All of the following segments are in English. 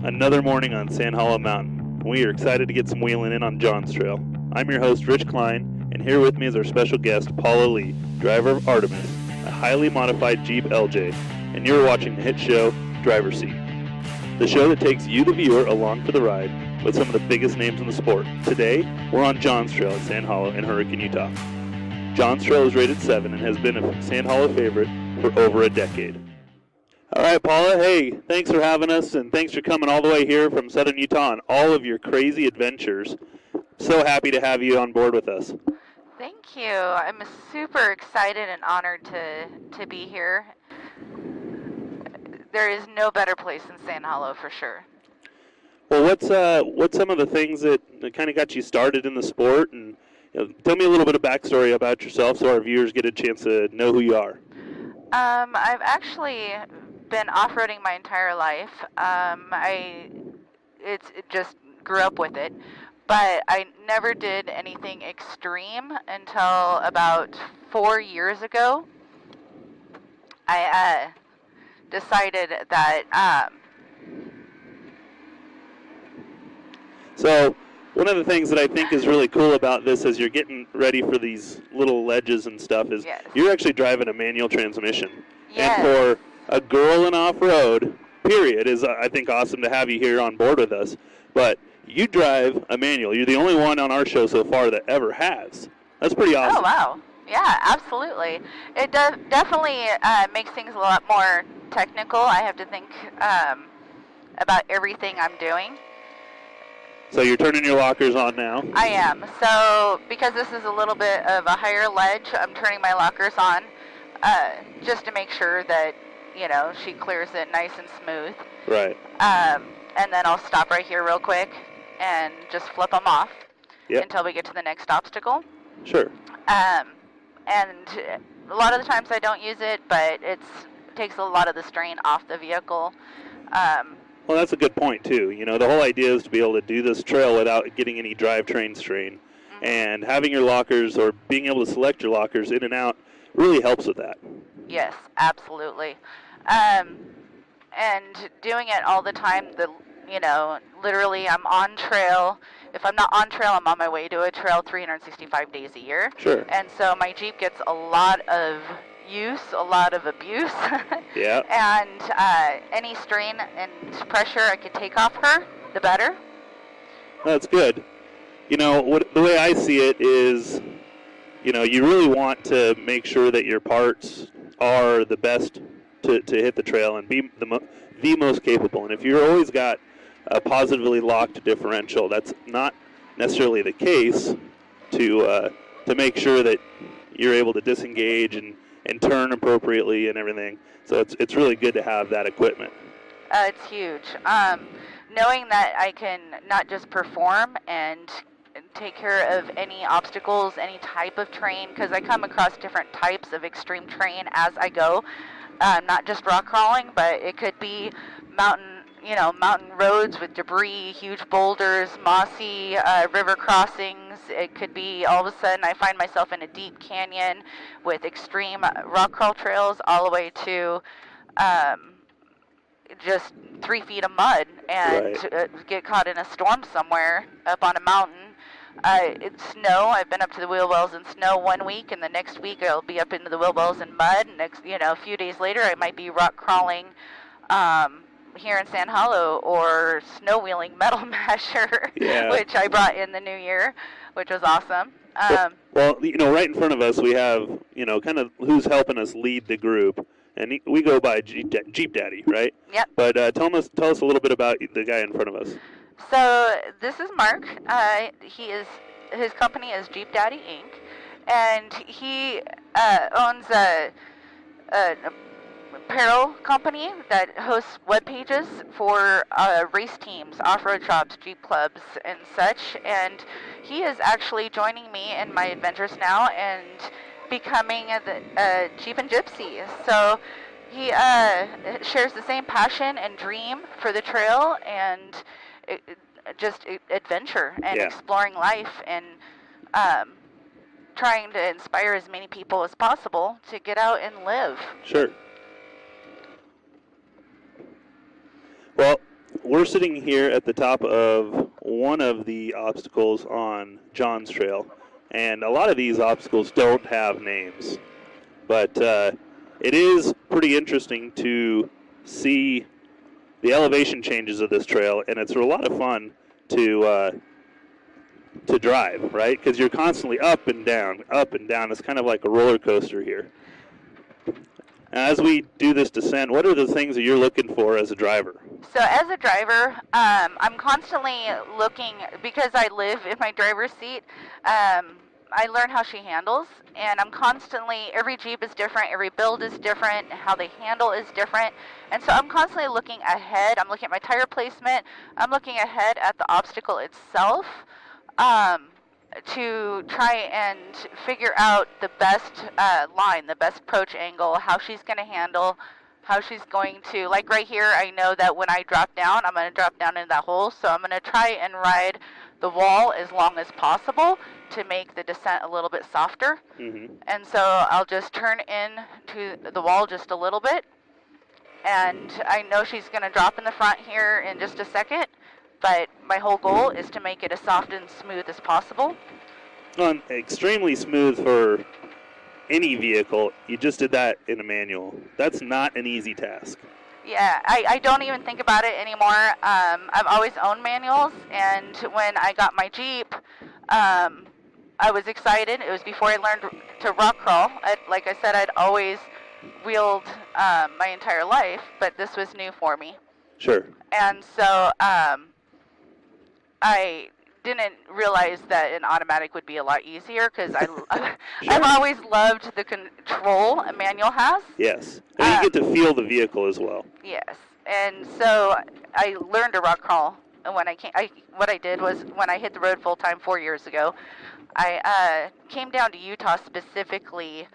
Another morning on Sand Hollow Mountain. We are excited to get some wheeling in on John's Trail. I'm your host, Rich Klein, and here with me is our special guest, Paula Lee, driver of Artemis, a highly modified Jeep LJ, and you're watching the hit show, Driver's Seat, the show that takes you, the viewer, along for the ride with some of the biggest names in the sport. Today, we're on John's Trail at Sand Hollow in Hurricane, Utah. John's Trail is rated 7 and has been a Sand Hollow favorite for over a decade. All right, Paula, hey, thanks for having us, and thanks for coming all the way here from southern Utah on all of your crazy adventures. So happy to have you on board with us. Thank you. I'm super excited and honored to be here. There is no better place than Sand Hollow for sure. Well, what's some of the things that kind of got you started in the sport? And tell me a little bit of backstory about yourself so our viewers get a chance to know who you are. I've actually been off-roading my entire life. I just grew up with it, but I never did anything extreme until about 4 years ago. I decided that. So one of the things that I think is really cool about this as you're getting ready for these little ledges and stuff is you're actually driving a manual transmission. Yes. And for a girl in off-road, period, is I think awesome to have you here on board with us. But you drive a manual. You're the only one on our show so far that ever has. That's pretty awesome. Oh, wow. Yeah, absolutely. It definitely makes things a lot more technical. I have to think about everything I'm doing. So you're turning your lockers on now? I am. So because this is a little bit of a higher ledge, I'm turning my lockers on just to make sure that, she clears it nice and smooth. Right. And then I'll stop right here real quick and just flip them off until we get to the next obstacle. Sure. And a lot of the times I don't use it, but it takes a lot of the strain off the vehicle. Well, that's a good point, too. The whole idea is to be able to do this trail without getting any drivetrain strain. Mm-hmm. And having your lockers or being able to select your lockers in and out really helps with that. Yes, absolutely. And doing it all the time, literally I'm on trail. If I'm not on trail, I'm on my way to a trail 365 days a year. Sure. And so my Jeep gets a lot of use, a lot of abuse. Yeah. And any strain and pressure I could take off her, the better. That's good. The way I see it is, you really want to make sure that your parts are the best to hit the trail and be the most capable. And if you've always got a positively locked differential, that's not necessarily the case to make sure that you're able to disengage and turn appropriately and everything. So it's really good to have that equipment. It's huge. Knowing that I can not just perform and take care of any obstacles, any type of terrain, because I come across different types of extreme terrain as I go. Not just rock crawling, but it could be mountain roads with debris, huge boulders, mossy river crossings. It could be all of a sudden I find myself in a deep canyon with extreme rock crawl trails all the way to just 3 feet of mud and get caught in a storm somewhere up on a mountain. It's snow. I've been up to the wheel wells in snow 1 week, and the next week I'll be up into the wheel wells in mud. And a few days later I might be rock crawling here in Sand Hollow or snow wheeling Metal Masher, which I brought in the new year, which was awesome. Well, right in front of us we have, kind of who's helping us lead the group. And we go by Jeep Daddy, right? Yep. But tell us a little bit about the guy in front of us. So this is Mark. His company is Jeep Daddy Inc. And he owns a apparel company that hosts web pages for race teams, off-road shops, Jeep clubs, and such. And he is actually joining me in my adventures now and becoming a JeepnGypsy. So he shares the same passion and dream for the trail and just adventure and exploring life and trying to inspire as many people as possible to get out and live. Sure. Well, we're sitting here at the top of one of the obstacles on John's Trail, and a lot of these obstacles don't have names, but it is pretty interesting to see the elevation changes of this trail, and it's a lot of fun to drive, right? Because you're constantly up and down, up and down. It's kind of like a roller coaster here. As we do this descent, what are the things that you're looking for as a driver? So as a driver, I'm constantly looking, because I live in my driver's seat, I learn how she handles, and I'm constantly, every Jeep is different, every build is different, how they handle is different, and so I'm constantly looking ahead. I'm looking at my tire placement, I'm looking ahead at the obstacle itself, to try and figure out the best line, the best approach angle, how she's going to handle, how she's going to, like right here, I know that when I drop down, I'm going to drop down into that hole, so I'm going to try and ride the wall as long as possible to make the descent a little bit softer. Mm-hmm. And so I'll just turn in to the wall just a little bit, and I know she's going to drop in the front here in just a second, but my whole goal is to make it as soft and smooth as possible. Well, extremely smooth for any vehicle. You just did that in a manual. That's not an easy task. Yeah, I don't even think about it anymore. I've always owned manuals, and when I got my Jeep, I was excited. It was before I learned to rock crawl. Like I said, I'd always wheeled my entire life, but this was new for me. Sure. And so I didn't realize that an automatic would be a lot easier, because Sure. I've always loved the control a manual has. Yes. And you get to feel the vehicle as well. Yes. And so I learned to rock crawl. And when what I did was, when I hit the road full time 4 years ago, I came down to Utah specifically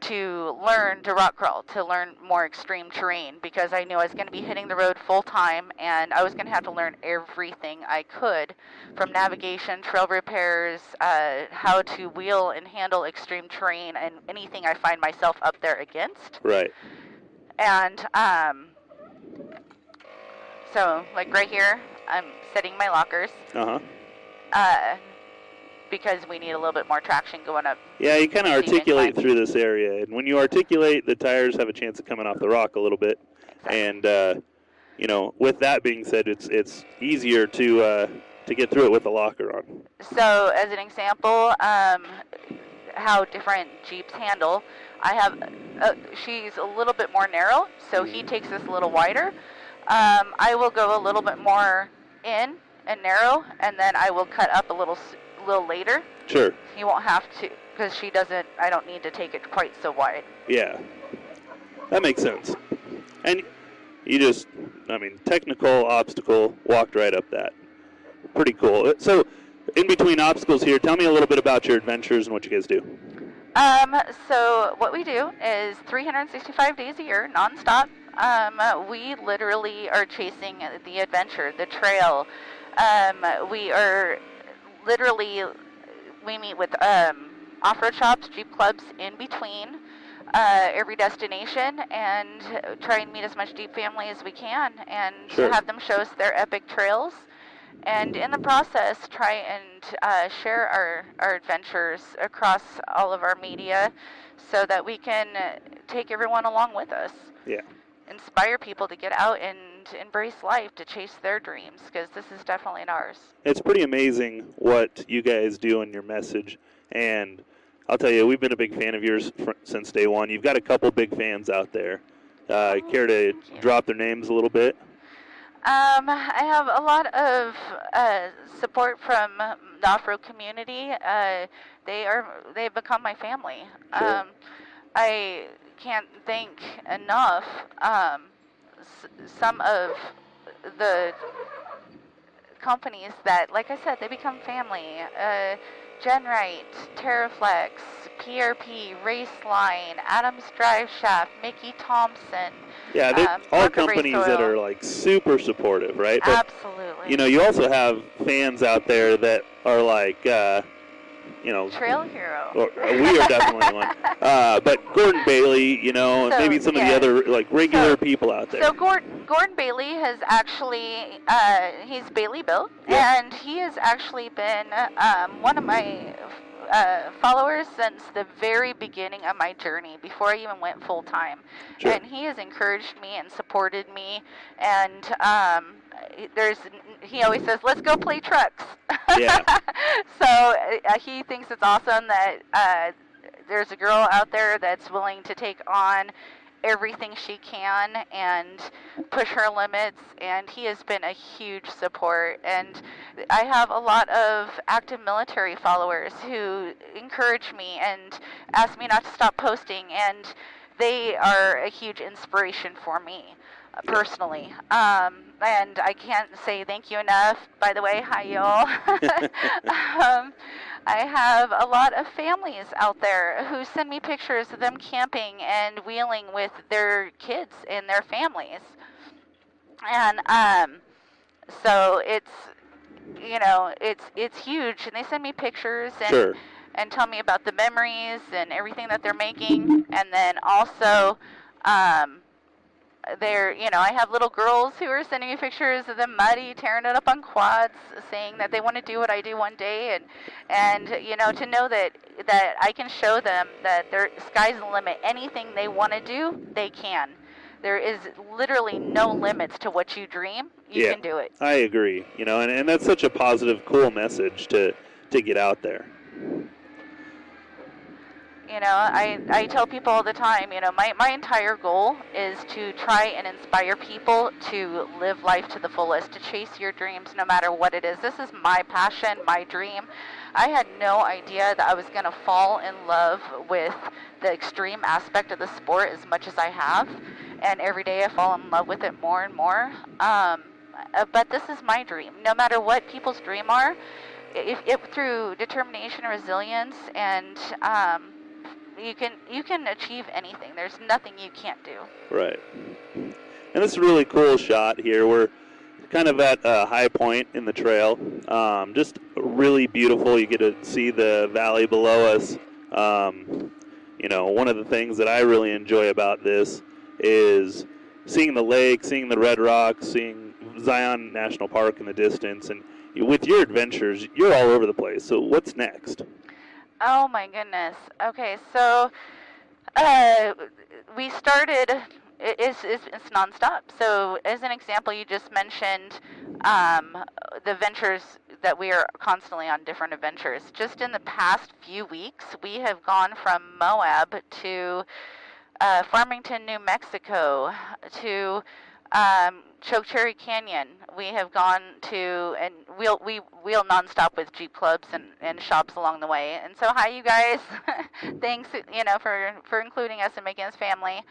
to learn to rock crawl, to learn more extreme terrain, because I knew I was going to be hitting the road full time, and I was going to have to learn everything I could, from navigation, trail repairs, how to wheel and handle extreme terrain, and anything I find myself up there against. Right. And so, like right here, I'm setting my lockers. Because we need a little bit more traction going up. Yeah, you kind of articulate through this area, and when you articulate, the tires have a chance of coming off the rock a little bit. Exactly. And you know, with that being said, it's easier to get through it with the locker on. So, as an example, how different Jeeps handle, I have she's a little bit more narrow, so he takes this a little wider. I will go a little bit more in and narrow, and then I will cut up a little later. Sure. He won't have to, because she doesn't, I don't need to take it quite so wide. Yeah. That makes sense. And you just, I mean, technical obstacle, walked right up that. Pretty cool. So, in between obstacles here, tell me a little bit about your adventures and what you guys do. So what we do is 365 days a year, nonstop. We literally are chasing the adventure, the trail. We are literally, we meet with off-road shops, Jeep clubs in between every destination, and try and meet as much Jeep family as we can, and Sure. have them show us their epic trails. And in the process, try and share our adventures across all of our media, so that we can take everyone along with us. Yeah. Inspire people to get out and embrace life, to chase their dreams, because this is definitely ours. It's pretty amazing what you guys do in your message, and I'll tell you, we've been a big fan of yours since day one. You've got a couple big fans out there. Care to drop their names a little bit? I have a lot of support from the off-road community. They've become my family. Sure. I can't thank enough some of the companies that, like I said, they become family. Genrite, Teraflex, PRP, Raceline, Adams Drive Shaft, Mickey Thompson. Yeah, they're all companies that are like super supportive, right? But, absolutely. you know, you also have fans out there that are like, trail hero. We are definitely one. But Gordon Bailey, and maybe some of the other regular people out there. So Gordon Bailey has actually he's Bailey built, and he has actually been one of my followers since the very beginning of my journey, before I even went full time. Sure. And he has encouraged me and supported me, and he always says, "Let's go play trucks." Yeah. So he thinks it's awesome that there's a girl out there that's willing to take on everything she can and push her limits, and he has been a huge support. And I have a lot of active military followers who encourage me and ask me not to stop posting, and they are a huge inspiration for me personally. And I can't say thank you enough. By the way, hi y'all. I have a lot of families out there who send me pictures of them camping and wheeling with their kids and their families. And so it's huge, and they send me pictures and Sure. and tell me about the memories and everything that they're making. And then also I have little girls who are sending me pictures of them muddy, tearing it up on quads, saying that they want to do what I do one day, and to know that I can show them that their sky's the limit. Anything they want to do, they can. There is literally no limits to what you dream. You can do it. I agree. And that's such a positive, cool message to get out there. I tell people all the time, my entire goal is to try and inspire people to live life to the fullest, to chase your dreams no matter what it is. This is my passion, my dream. I had no idea that I was going to fall in love with the extreme aspect of the sport as much as I have, and every day I fall in love with it more and more. But this is my dream. No matter what people's dream are, if through determination and resilience and you can achieve anything. There's nothing you can't do. Right. And this is a really cool shot here. We're kind of at a high point in the trail. Just really beautiful. You get to see the valley below us. One of the things that I really enjoy about this is seeing the lake, seeing the red rocks, seeing Zion National Park in the distance. And with your adventures, you're all over the place. So what's next? Oh my goodness. Okay, so we started. It's nonstop. So as an example, you just mentioned the ventures that we are constantly on different adventures. Just in the past few weeks, we have gone from Moab to Farmington, New Mexico, to Chokecherry Canyon. We have gone to, and we wheel nonstop with Jeep clubs and shops along the way. And so, hi you guys, thanks for including us and making us family.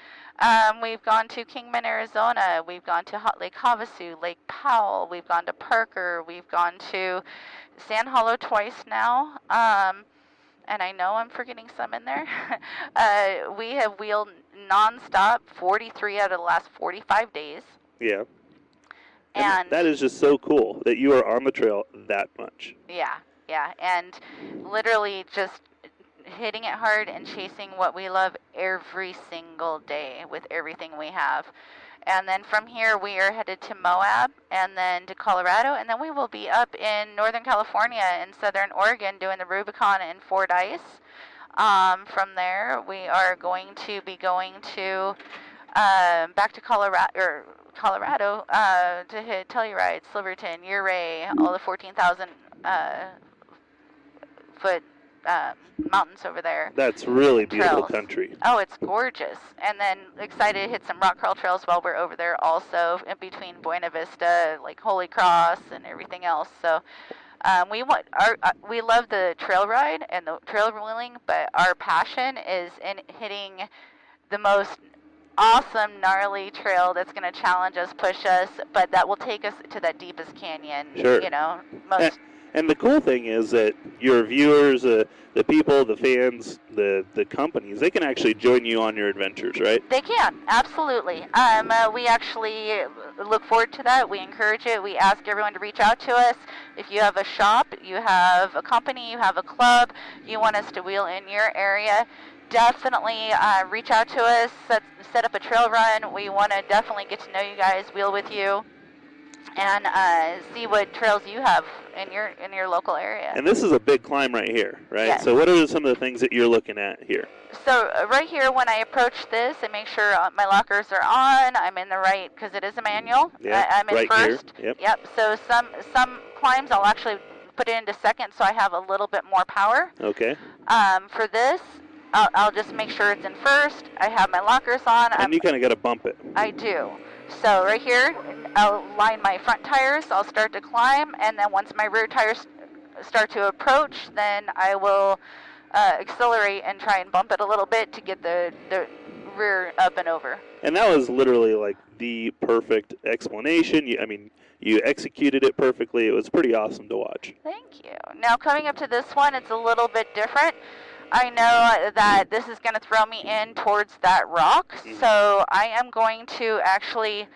We've gone to Kingman, Arizona. We've gone to Lake Havasu, Lake Powell. We've gone to Parker. We've gone to Sand Hollow twice now. And I know I'm forgetting some in there. We have wheeled nonstop 43 out of the last 45 days. Yeah. And that is just so cool that you are on the trail that much. Yeah. And literally just hitting it hard and chasing what we love every single day with everything we have. And then from here, we are headed to Moab and then to Colorado. And then we will be up in Northern California and Southern Oregon doing the Rubicon and Fordyce. From there, we are going to be going to back to Colorado to hit Telluride, Silverton, Ouray, all the 14,000 foot mountains over there. That's really beautiful country. Oh, it's gorgeous. And then excited to hit some rock crawl trails while we're over there also, in between Buena Vista, like Holy Cross and everything else. So we love the trail ride and the trail wheeling, but our passion is in hitting the most awesome, gnarly trail that's going to challenge us, push us, but that will take us to that deepest canyon. Sure. And the cool thing is that your viewers, the people, the fans, the companies, they can actually join you on your adventures, right? They can, absolutely. We actually look forward to that. We encourage it. We ask everyone to reach out to us. If you have a shop, you have a company, you have a club, you want us to wheel in your area, definitely reach out to us, set up a trail run. We want to definitely get to know you guys, wheel with you, and see what trails you have in your local area. And this is a big climb right here, right? Yes. So what are some of the things that you're looking at here? So right here, when I approach this, I make sure my lockers are on. I'm in the right, because it is a manual. Yeah, I'm in right first. Here. Yep. So some climbs I'll actually put it into second, so I have a little bit more power. Okay. For this, I'll just make sure it's in first. I have my lockers on. And you kind of got to bump it. I do. So right here, I'll line my front tires. I'll start to climb, and then once my rear tires start to approach, then I will accelerate and try and bump it a little bit to get the rear up and over. And that was literally like the perfect explanation. You executed it perfectly. It was pretty awesome to watch. Thank you. Now coming up to this one, it's a little bit different. I know that this is going to throw me in towards that rock, so I am going to actually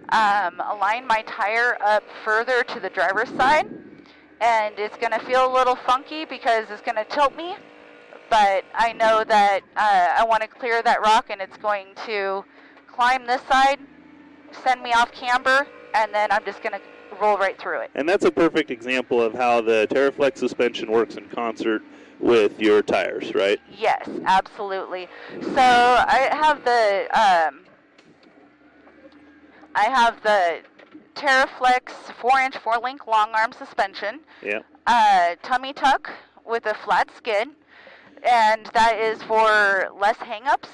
align my tire up further to the driver's side, and it's going to feel a little funky because it's going to tilt me, but I know that I want to clear that rock, and it's going to climb this side, send me off camber, and then I'm just going to roll right through it. And that's a perfect example of how the Teraflex suspension works in concert with your tires, right? Yes, absolutely. So I have the Teraflex 4-inch 4-link long arm suspension. Yeah. Tummy tuck with a flat skid, and that is for less hang-ups.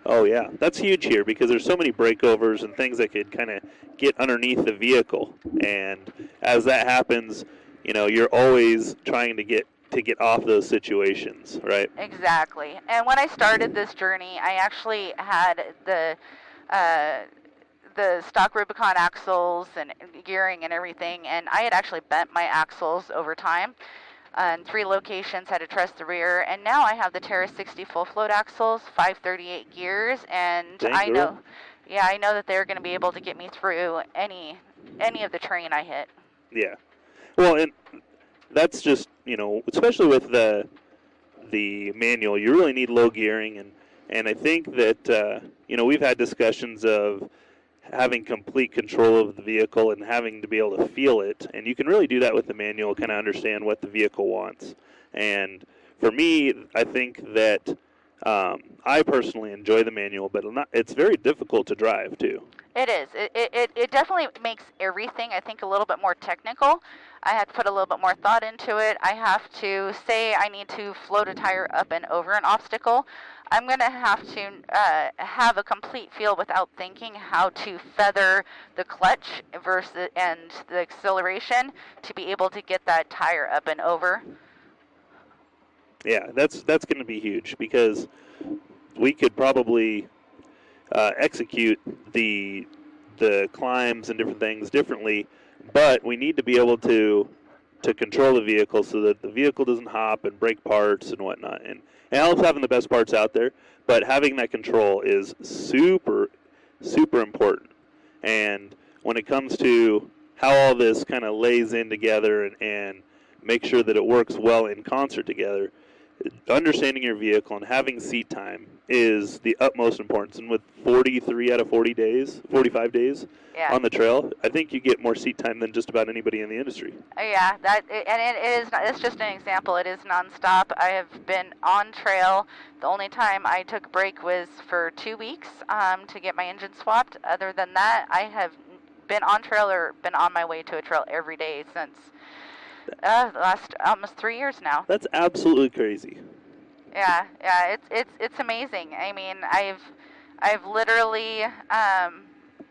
Oh yeah, that's huge here because there's so many breakovers and things that could kind of get underneath the vehicle, and as that happens, you're always trying to get off those situations, right? Exactly. And when I started this journey, I actually had the stock Rubicon axles and gearing and everything, and I had actually bent my axles over time. In 3 locations, had to truss the rear, and now I have the Terra 60 full float axles, 538 gears, and I know that they're going to be able to get me through any of the terrain I hit. Yeah. Well, and that's just, especially with the manual, you really need low gearing, and I think that, we've had discussions of having complete control of the vehicle and having to be able to feel it, and you can really do that with the manual, kind of understand what the vehicle wants. And for me, I think that I personally enjoy the manual, but it's very difficult to drive too. It is. It definitely makes everything, I think, a little bit more technical. I had to put a little bit more thought into it. I have to say I need to float a tire up and over an obstacle. I'm going to have to have a complete feel without thinking how to feather the clutch and the acceleration to be able to get that tire up and over. Yeah, that's going to be huge because we could probably execute the climbs and different things differently, but we need to be able to control the vehicle so that the vehicle doesn't hop and break parts and whatnot. And it helps having the best parts out there, but having that control is super, super important. And when it comes to how all this kind of lays in together and make sure that it works well in concert together, understanding your vehicle and having seat time is the utmost importance. And with 43 out of 45 days on the trail, I think you get more seat time than just about anybody in the industry. Yeah, it's just an example. It is nonstop. I have been on trail. The only time I took a break was for 2 weeks to get my engine swapped. Other than that, I have been on trail or been on my way to a trail every day since the last almost 3 years now. That's absolutely crazy. Yeah, it's amazing. I mean, I've literally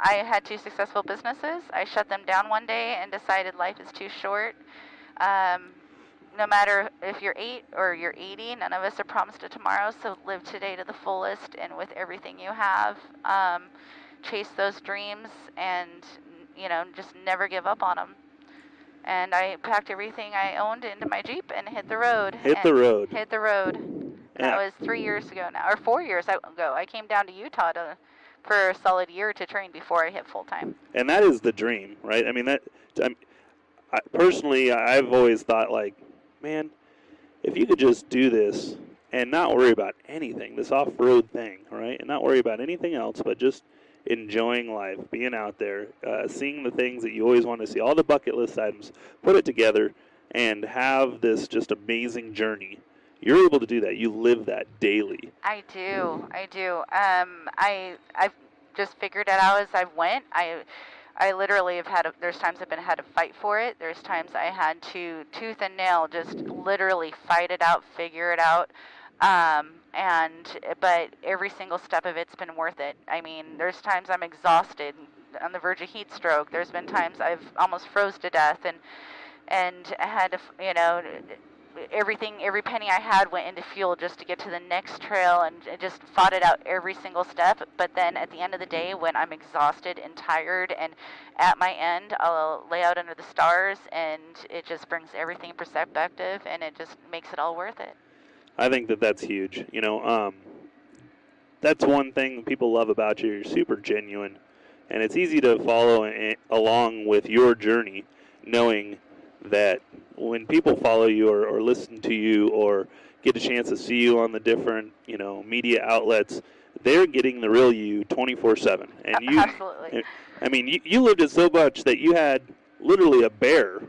I had 2 successful businesses. I shut them down one day and decided life is too short. No matter if you're 8 or you're 80, none of us are promised a tomorrow. So live today to the fullest and with everything you have. Chase those dreams and just never give up on them. And I packed everything I owned into my Jeep and hit the road. Hit the road. And that was 3 years ago now, or 4 years ago. I came down to Utah to for a solid year to train before I hit full-time. And that is the dream, right? I mean, personally, I've always thought, like, man, if you could just do this and not worry about anything, this off-road thing, right, and not worry about anything else, but just enjoying life, being out there, seeing the things that you always want to see, all the bucket list items, put it together, and have this just amazing journey. You're able to do that. You live that daily. I do. I've just figured it out as I went. I literally have there's times I've had to fight for it. There's times I had to tooth and nail, just literally fight it out, figure it out. But every single step of it's been worth it. I mean, there's times I'm exhausted, on the verge of heat stroke. There's been times I've almost froze to death and I had to, every penny I had went into fuel just to get to the next trail, and just fought it out every single step. But then at the end of the day, when I'm exhausted and tired and at my end, I'll lay out under the stars, and it just brings everything in perspective, and it just makes it all worth it. I think that's huge. That's one thing people love about you. You're super genuine, and it's easy to follow along with your journey, knowing that when people follow you or listen to you or get a chance to see you on the different, media outlets, they're getting the real you 24/7. And you, absolutely. I mean, you lived it so much that you had literally a bear,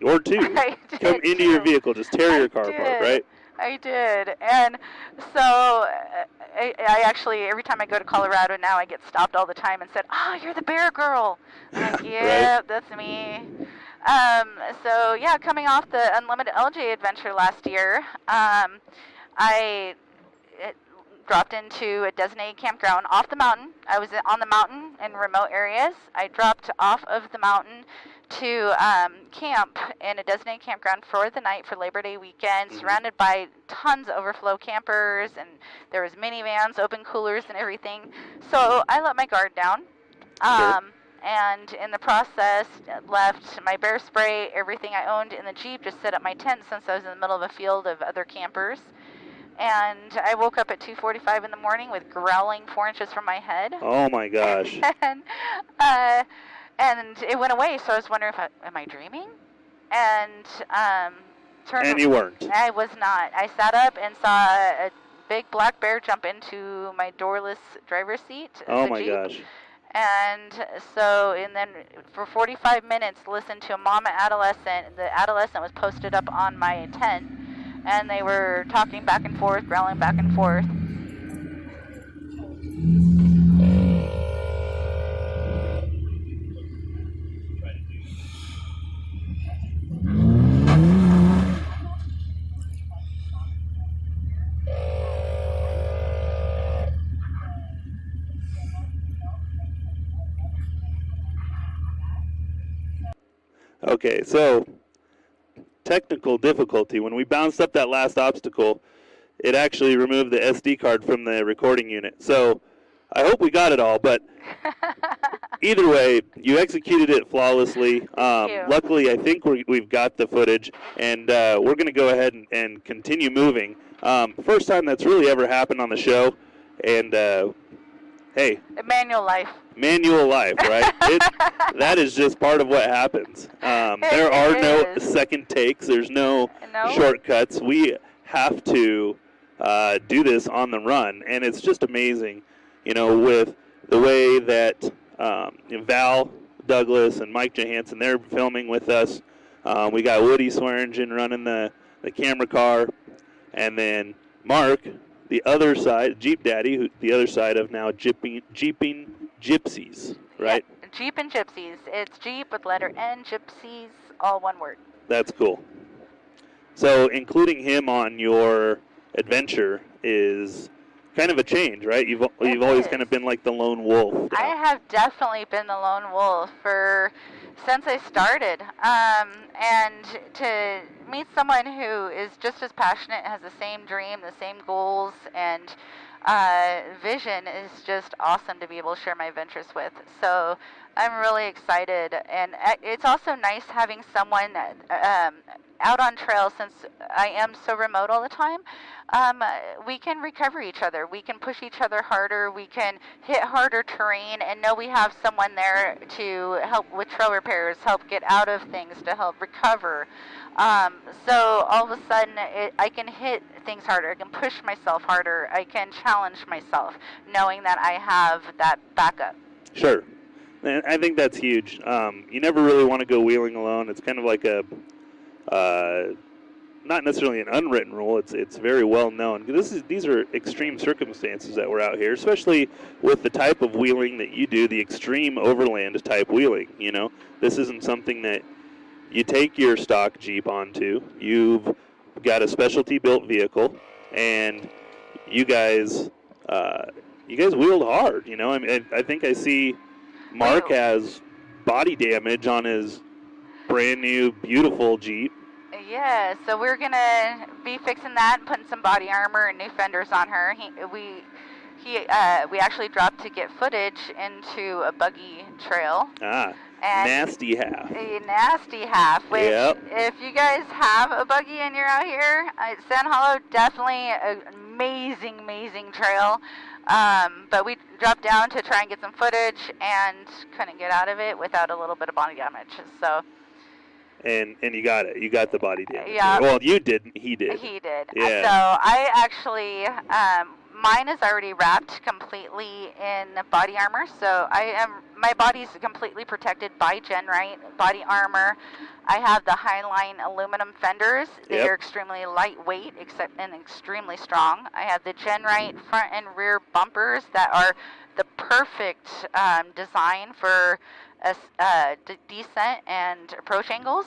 or two, come into your vehicle, just tear your car apart, right? I did. And so I actually, every time I go to Colorado now, I get stopped all the time and said, "Oh, you're the bear girl." I'm like, yeah, right? That's me. So yeah, coming off the Unlimited LJ adventure last year, I dropped into a designated campground off the mountain. I was on the mountain in remote areas. I dropped off of the mountain to camp in a designated campground for the night for Labor Day weekend, surrounded by tons of overflow campers, and there was minivans, open coolers, and everything. So I let my guard down. Sure. And in the process, left my bear spray, everything I owned in the Jeep, just set up my tent since I was in the middle of a field of other campers. And I woke up at 2:45 in the morning with growling 4 inches from my head. Oh my gosh. And it went away, so I was wondering, am I dreaming? And you weren't. I was not. I sat up and saw a big black bear jump into my doorless driver's seat. Oh my gosh. And then for 45 minutes, listened to a mama adolescent. The adolescent was posted up on my tent, and they were talking back and forth, growling back and forth. Okay, so technical difficulty. When we bounced up that last obstacle, it actually removed the SD card from the recording unit. So I hope we got it all, but either way, you executed it flawlessly. Luckily, I think we've got the footage, and we're going to go ahead and continue moving. First time that's really ever happened on the show, and hey. Manual life. Manual life, right? That is just part of what happens. There are no second takes. There's no shortcuts. We have to do this on the run, and it's just amazing, with the way that Val Douglas and Mike Johansson, they're filming with us. We got Woody Swearingen running the camera car, and then Mark, the other side, Jeep Daddy, the other side of now JeepnGypsies, right? Yep, JeepnGypsies. It's Jeep with letter N, Gypsies, all one word. That's cool. So including him on your adventure is kind of a change, right? You've always kind of been like the lone wolf. I have definitely been the lone wolf since I started. And to meet someone who is just as passionate, has the same dream, the same goals, and vision is just awesome to be able to share my adventures with. So I'm really excited. And it's also nice having someone out on trail, since I am so remote all the time, we can recover each other. We can push each other harder. We can hit harder terrain and know we have someone there to help with trail repairs, help get out of things, to help recover. So all of a sudden, I can hit things harder. I can push myself harder. I can challenge myself, knowing that I have that backup. Sure. And I think that's huge. You never really want to go wheeling alone. It's kind of like a, not necessarily an unwritten rule. It's very well known. These are extreme circumstances that we're out here, especially with the type of wheeling that you do, the extreme overland type wheeling. You know, this isn't something that you take your stock Jeep onto. You've got a specialty built vehicle, and you guys wheeled hard. You know, I mean, I think I see Mark has body damage on his brand new, beautiful Jeep. Yeah, so we're gonna be fixing that and putting some body armor and new fenders on her. We actually dropped to get footage into a buggy trail. And nasty half. A nasty half, which, if you guys have a buggy and you're out here, Sand Hollow, definitely an amazing, amazing trail. But we dropped down to try and get some footage and couldn't get out of it without a little bit of body damage. So. And you got it. You got the body damage. Yeah. Well, you didn't. He did. He did. Yeah. So I actually, mine is already wrapped completely in body armor. So my body's completely protected by Genrite body armor. I have the Highline aluminum fenders. They are extremely lightweight and extremely strong. I have the Genrite front and rear bumpers that are the perfect design for descent and approach angles.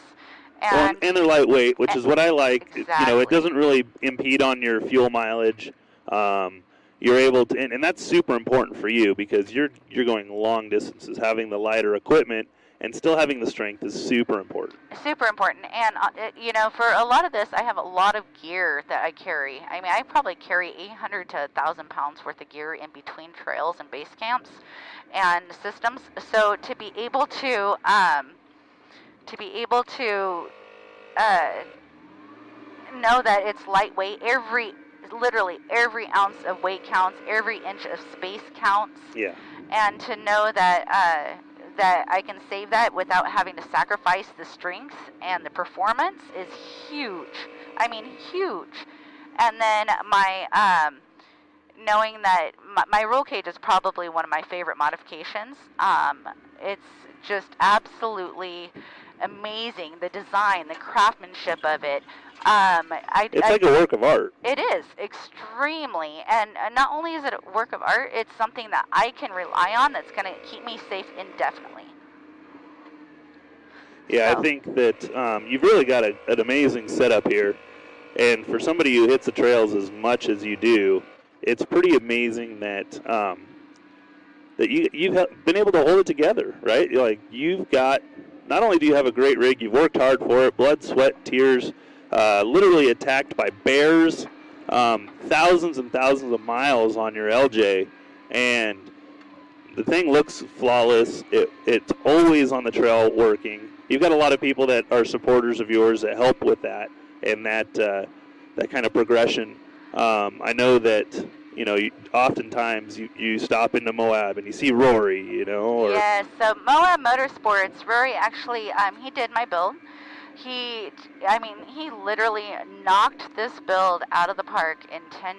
And they're lightweight, which is what I like. Exactly. You know, it doesn't really impede on your fuel mileage. You're able to, and that's super important for you because you're going long distances. Having the lighter equipment and still having the strength is super important. Super important. And, you know, for a lot of this, I have a lot of gear that I carry. I mean, I probably carry 800 to 1,000 pounds worth of gear in between trails and base camps and systems. So to be able to know that it's lightweight, literally every ounce of weight counts, every inch of space counts. Yeah. And to know that that I can save that without having to sacrifice the strength and the performance is huge. I mean, huge. And then my knowing that my roll cage is probably one of my favorite modifications. It's just absolutely amazing, the design, the craftsmanship of it. It's like a work of art. It is, extremely. And not only is it a work of art, it's something that I can rely on that's going to keep me safe indefinitely. Yeah, so. I think that you've really got an amazing setup here. And for somebody who hits the trails as much as you do, it's pretty amazing that that you've been able to hold it together, right? Like, you've got, not only do you have a great rig, you've worked hard for it, blood, sweat, tears, literally attacked by bears, thousands and thousands of miles on your LJ, and the thing looks flawless. It's always on the trail working. You've got a lot of people that are supporters of yours that help with that and that kind of progression. I know that, you know, oftentimes you stop into Moab and you see Rory, you know. Or yes, so Moab Motorsports, Rory actually, he did my build. He literally knocked this build out of the park in 10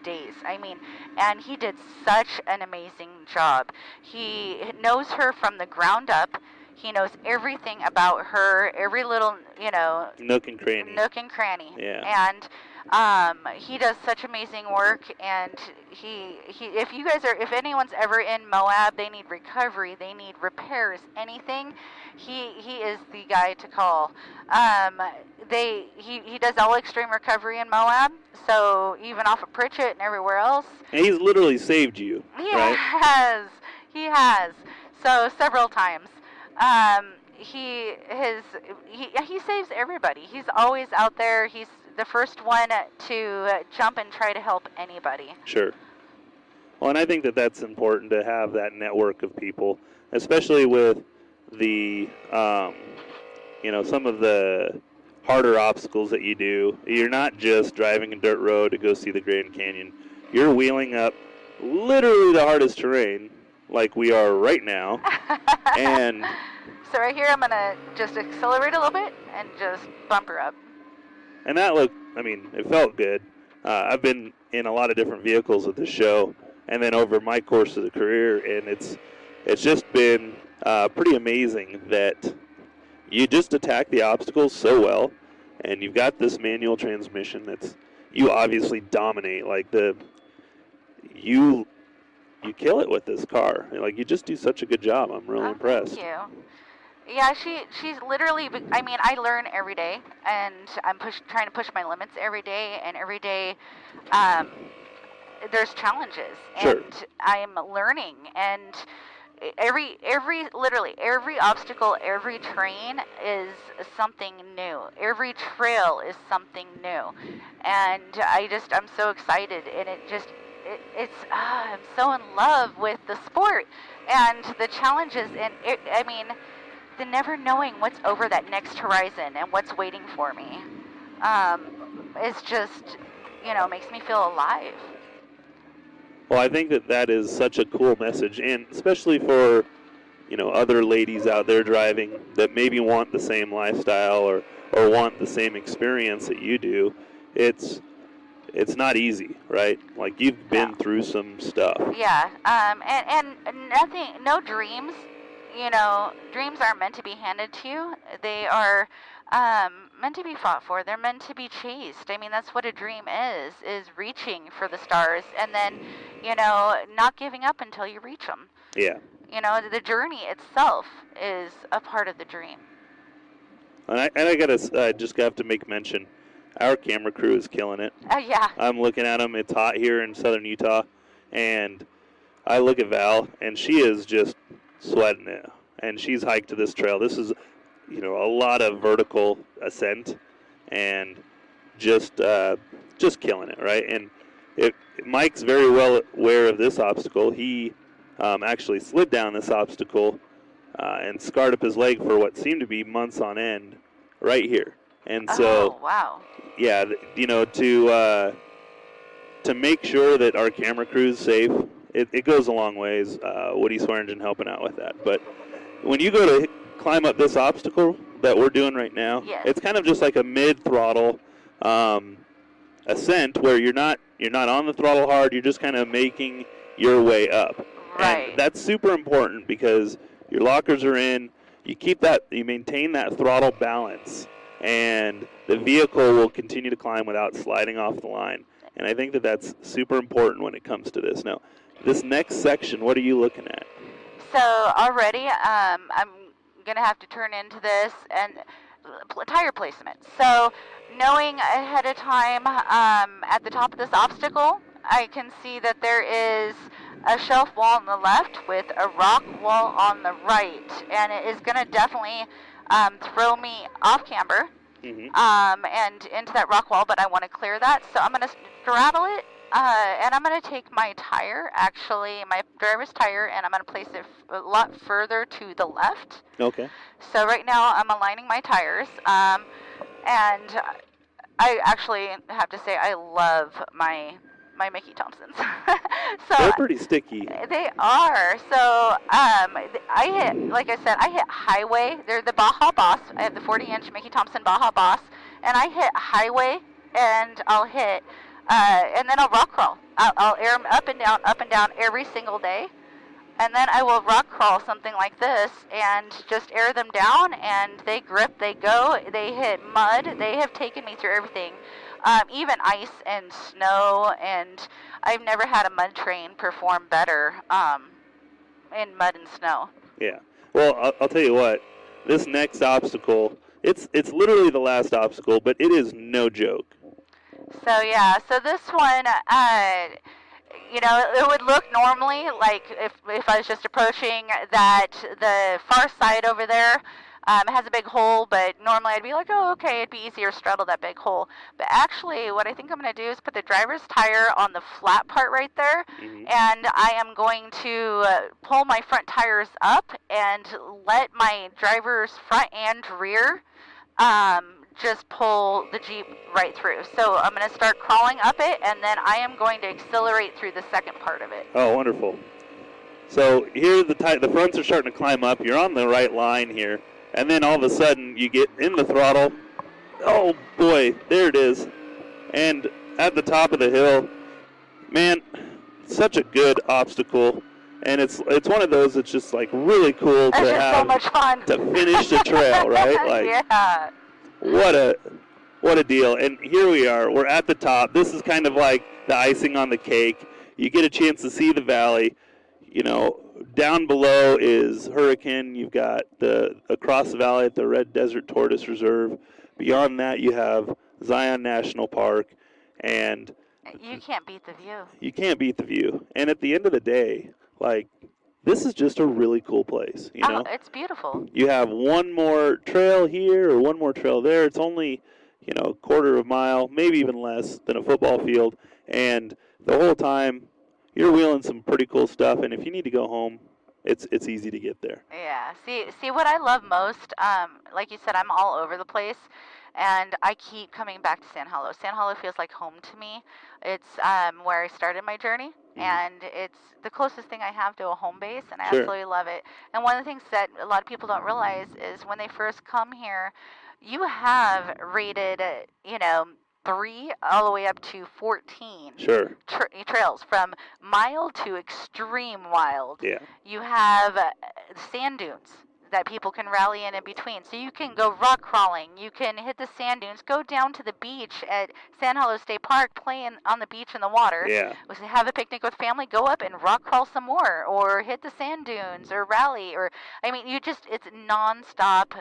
days. I mean, and he did such an amazing job. He knows her from the ground up. He knows everything about her, every little, you know, nook and cranny. Yeah. And he does such amazing work. And if anyone's ever in Moab, they need recovery, they need repairs, anything, he is the guy to call. He does all extreme recovery in Moab, so even off of Pritchett and everywhere else. And he's literally saved you. Right? He has. So several times. He saves everybody. He's always out there. He's the first one to jump and try to help anybody. Sure. Well, and I think that that's important to have that network of people, especially with the, you know, some of the harder obstacles that you do. You're not just driving a dirt road to go see the Grand Canyon. You're wheeling up literally the hardest terrain, like we are right now. And so right here, I'm going to just accelerate a little bit and just bumper up. And that looked, it felt good. I've been in a lot of different vehicles at this show, and then over my course of the career, and it's just been pretty amazing that you just attack the obstacles so well, and you've got this manual transmission you obviously dominate. Like you kill it with this car. Like, you just do such a good job. I'm really impressed. Thank you. Yeah, she's literally, I learn every day, and I'm trying to push my limits every day, and every day there's challenges, Sure. and I'm learning, and literally every obstacle, every terrain is something new. Every trail is something new, and I'm so excited, and I'm so in love with the sport and the challenges, and the never knowing what's over that next horizon and what's waiting for me is just, makes me feel alive. Well, I think that is such a cool message, and especially for, other ladies out there driving that maybe want the same lifestyle or want the same experience that you do. It's not easy, right? Like, you've been through some stuff. Yeah, and no dreams. Dreams aren't meant to be handed to you. They are meant to be fought for. They're meant to be chased. That's what a dream is reaching for the stars, and then, not giving up until you reach them. Yeah. The journey itself is a part of the dream. And I just have to make mention, our camera crew is killing it. Yeah. I'm looking at them. It's hot here in southern Utah, and I look at Val, and she is just sweating it, and she's hiked to this trail. This is, a lot of vertical ascent, and just killing it, right? And Mike's very well aware of this obstacle. He actually slid down this obstacle and scarred up his leg for what seemed to be months on end, right here. And so, wow. Yeah, to make sure that our camera crew is safe. It goes a long ways, Woody Swearingen helping out with that. But when you go to climb up this obstacle that we're doing right now, yes. It's kind of just like a mid-throttle ascent where you're not on the throttle hard. You're just kind of making your way up. Right. And that's super important because your lockers are in. You maintain that throttle balance, and the vehicle will continue to climb without sliding off the line. And I think that that's super important when it comes to this. Now, this next section, what are you looking at? So already, I'm going to have to turn into this and tire placement. So knowing ahead of time, at the top of this obstacle, I can see that there is a shelf wall on the left with a rock wall on the right, and it is going to definitely throw me off camber. Mm-hmm. And into that rock wall, but I want to clear that, so I'm going to straddle it, and I'm going to take my tire, actually, my driver's tire, and I'm going to place it a lot further to the left. Okay. So right now I'm aligning my tires, and I actually have to say I love my Mickey Thompsons. So they're pretty sticky. They are. So I hit highway. They're the Baja Boss. I have the 40-inch Mickey Thompson Baja Boss, and I hit highway, and I'll hit, and then I'll rock crawl. I'll air them up and down every single day, and then I will rock crawl something like this and just air them down, and they grip, they go, they hit mud. They have taken me through everything. Even ice and snow, and I've never had a mud train perform better in mud and snow. Yeah. Well, I'll tell you what. This next obstacle, it's literally the last obstacle, but it is no joke. So yeah. So this one, it would look normally like if I was just approaching that the far side over there. It has a big hole, but normally I'd be like, oh, okay, it'd be easier to straddle that big hole. But actually, what I think I'm going to do is put the driver's tire on the flat part right there, Mm-hmm. and I am going to pull my front tires up and let my driver's front and rear just pull the Jeep right through. So I'm going to start crawling up it, and then I am going to accelerate through the second part of it. Oh, wonderful. So here the fronts are starting to climb up. You're on the right line here. And then all of a sudden you get in the throttle. Oh, boy, there it is. And at the top of the hill, man, such a good obstacle. And it's one of those that's just like really cool That's to just have so much fun. to finish the trail, right? Like, yeah. What a deal. And here we are. We're at the top. This is kind of like the icing on the cake. You get a chance to see the valley. You know, down below is Hurricane. You've got across the valley at the Red Desert Tortoise Reserve. Beyond that, you have Zion National Park. And you can't beat the view. You can't beat the view. And at the end of the day, like, this is just a really cool place, you know? Oh, it's beautiful. You have one more trail here or one more trail there. It's only, you know, a quarter of a mile, maybe even less than a football field. And the whole time, you're wheeling some pretty cool stuff. And if you need to go home, it's easy to get there. Yeah. See what I love most, like you said, I'm all over the place. And I keep coming back to Sand Hollow. Sand Hollow feels like home to me. It's where I started my journey, and it's the closest thing I have to a home base, and I absolutely love it. And one of the things that a lot of people don't realize is when they first come here, you have rated, 3 all the way up to 14 trails, from mild to extreme wild. Yeah. You have sand dunes that people can rally in between. So you can go rock crawling, you can hit the sand dunes, go down to the beach at Sand Hollow State Park, play on the beach in the water, have a picnic with family, go up and rock crawl some more, or hit the sand dunes, or rally, or, I mean, it's non-stop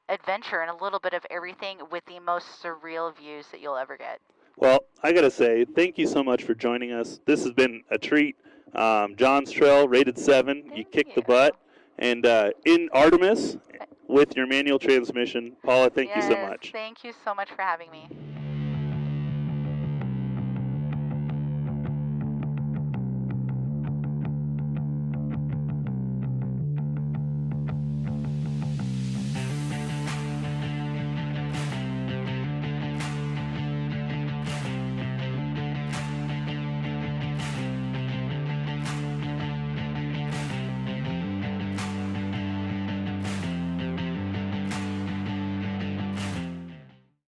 adventure and a little bit of everything with the most surreal views that you'll ever get. Well, I got to say, thank you so much for joining us. This has been a treat. John's Trail, rated 7. You kicked the butt. And in Artemis, with your manual transmission, Paula, thank you so much. Thank you so much for having me.